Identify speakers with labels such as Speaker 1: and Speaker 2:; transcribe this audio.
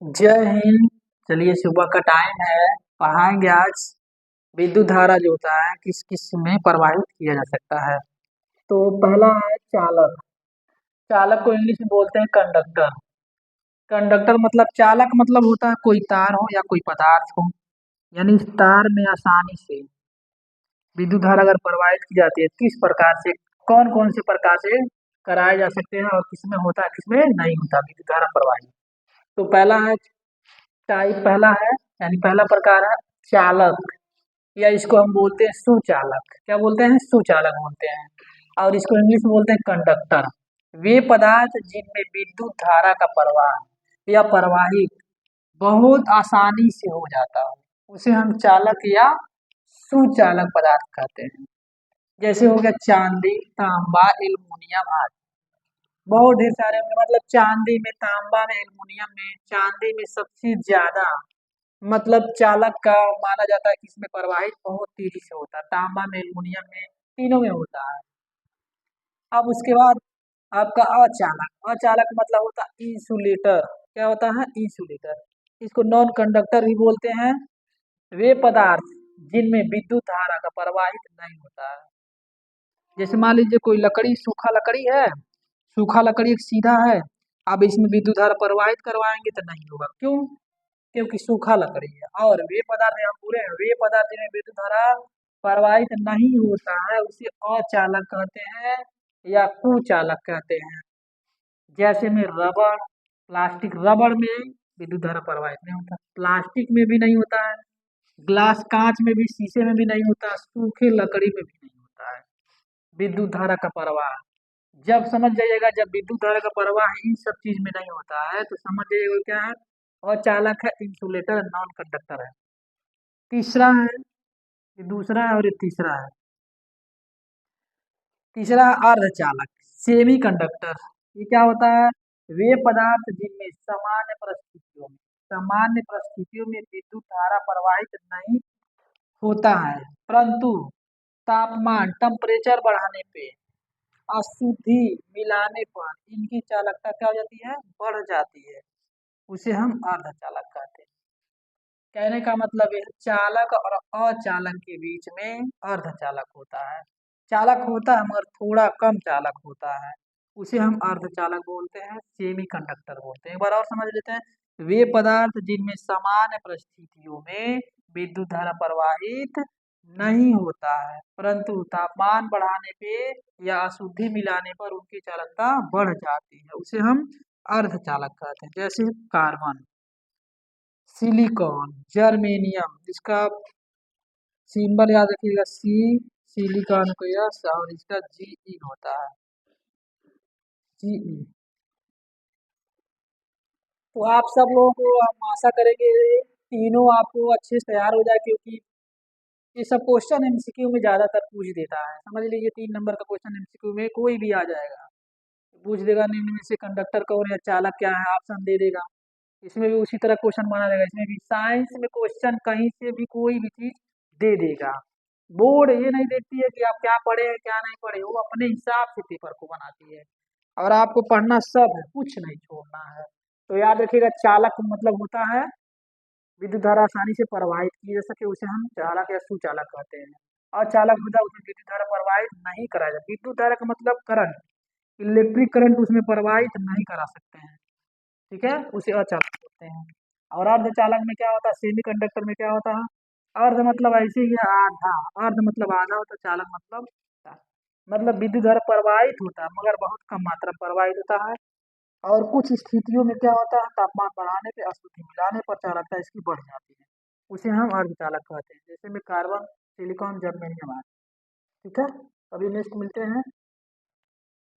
Speaker 1: जय हिंद। चलिए सुबह का टाइम है। पढ़ाएंगे आज विद्युत धारा जो होता है किस किस में प्रवाहित किया जा सकता है। तो पहला है चालक। चालक को इंग्लिश में बोलते हैं कंडक्टर। कंडक्टर मतलब चालक मतलब होता है कोई तार हो या कोई पदार्थ हो, यानी इस तार में आसानी से विद्युत धारा अगर प्रवाहित की जाती है किस प्रकार से, कौन कौन से प्रकार से कराए जा सकते हैं और किसमें होता है किसमें नहीं होता विद्युत धारा प्रवाहित। तो पहला है टाइप, पहला है यानी पहला प्रकार है चालक, या इसको हम बोलते हैं सुचालक। क्या बोलते हैं? सुचालक बोलते हैं। और इसको इंग्लिश में बोलते हैं कंडक्टर। वे पदार्थ जिनमें विद्युत धारा का प्रवाह या प्रवाहित बहुत आसानी से हो जाता हो उसे हम चालक या सुचालक पदार्थ कहते हैं। जैसे हो गया चांदी, तांबा, एल्युमिनियम आदि। बहुत ढेर सारे होंगे, मतलब चांदी में, तांबा में, एल्युमिनियम में, चांदी में सबसे ज्यादा मतलब चालक का माना जाता है कि इसमें प्रवाहित बहुत तेजी से होता है। तांबा में, एल्युमिनियम में, तीनों में होता है। अब उसके बाद आपका अचालक। अचालक मतलब होता है इंसुलेटर। क्या होता है? इंसुलेटर। इसको नॉन कंडक्टर भी बोलते हैं। वे पदार्थ जिनमें विद्युत धारा का प्रवाहित नहीं होता है। जैसे मान लीजिए कोई लकड़ी, सूखा लकड़ी है, सूखा लकड़ी एक सीधा है, अब इसमें विद्युत धारा प्रवाहित करवाएंगे तो नहीं होगा। क्यों? क्योंकि सूखा लकड़ी है। और वे पदार्थ हम पूरे वे पदार्थ जिनमें विद्युत धारा प्रवाहित नहीं होता है उसे अचालक कहते हैं या कुचालक कहते हैं। जैसे में रबड़, प्लास्टिक। रबड़ में विद्युत धारा प्रवाहित नहीं होता, प्लास्टिक में भी नहीं होता है, ग्लास कांच में भी, शीशे में भी नहीं होता, सूखे लकड़ी में भी नहीं होता है विद्युत धारा का प्रवाह। जब समझ जाइएगा जब विद्युत धारा का प्रवाह इन सब चीज में नहीं होता है तो समझ जाइएगा क्या है, और चालक है, इंसुलेटर, नॉन कंडक्टर है। तीसरा है, ये दूसरा है और ये तीसरा है। तीसरा अर्धचालक, सेमी कंडक्टर। ये क्या होता है? वे पदार्थ जिनमें सामान्य परिस्थितियों में विद्युत धारा प्रवाहित नहीं होता है, परंतु तापमान, टेम्परेचर बढ़ाने पे, अशुद्धि मिलाने पर इनकी चालकता क्या हो जाती है? बढ़ जाती है। उसे हम अर्धचालक कहते हैं। कहने का मतलब है चालक और अचालक के बीच में अर्धचालक होता है। चालक होता है मगर थोड़ा कम चालक होता है, उसे हम अर्धचालक बोलते हैं, सेमी कंडक्टर बोलते हैं। एक बार और समझ लेते हैं। वे पदार्थ जिनमें सामान्य परिस्थितियों में विद्युत धारा प्रवाहित नहीं होता है, परंतु तापमान बढ़ाने पे या अशुद्धि मिलाने पर उनकी चालकता बढ़ जाती है, उसे हम अर्धचालक कहते हैं। जैसे कार्बन, सिलिकॉन, जर्मेनियम। इसका सिंबल याद रखिएगा, सी, सिलिकॉन को यस, और इसका जी होता है, जी। तो आप सब लोगों को हम आशा करेंगे तीनों आपको अच्छे से तैयार हो जाए, क्योंकि ये सब क्वेश्चन एमसीक्यू में ज्यादातर पूछ देता है। समझ लीजिए 3 नंबर का क्वेश्चन एमसीक्यू में कोई भी आ जाएगा, पूछ देगा निम्न में से कंडक्टर कौन है, चालक क्या है, ऑप्शन दे देगा। इसमें भी उसी तरह क्वेश्चन बना देगा। इसमें भी साइंस में क्वेश्चन कहीं से भी कोई भी चीज दे देगा। बोर्ड ये नहीं देखती है कि आप क्या पढ़े हैं क्या नहीं पढ़े, वो अपने हिसाब से पेपर को बनाती है। और आपको पढ़ना सब है, कुछ नहीं छोड़ना है। तो याद रखिएगा चालक मतलब होता है विद्युत धारा आसानी से प्रवाहित की जा सके, उसे हम चालक या सुचालक कहते हैं। और चालक होता है उसमें विद्युत धारा प्रवाहित नहीं कराया जाता। विद्युत धारा का मतलब करंट, इलेक्ट्रिक करंट उसमें प्रवाहित नहीं करा सकते हैं, ठीक है, उसे अचालक कहते हैं। और अर्धचालक में क्या होता है? सेमी कंडक्टर में क्या होता है? अर्ध मतलब ऐसे ही है, आधा। अर्ध मतलब आधा होता है, चालक मतलब विद्युत धारा प्रवाहित होता है मगर बहुत कम मात्रा में प्रवाहित होता है। और कुछ स्थितियों में क्या होता है? तापमान बढ़ाने पे, अशुद्धि मिलाने पर चालकता इसकी बढ़ जाती है, उसे हम अर्धचालक कहते हैं। जैसे में कार्बन, सिलिकॉन, जर्मेनियम आदि। ठीक है, अभी नेक्स्ट मिलते हैं।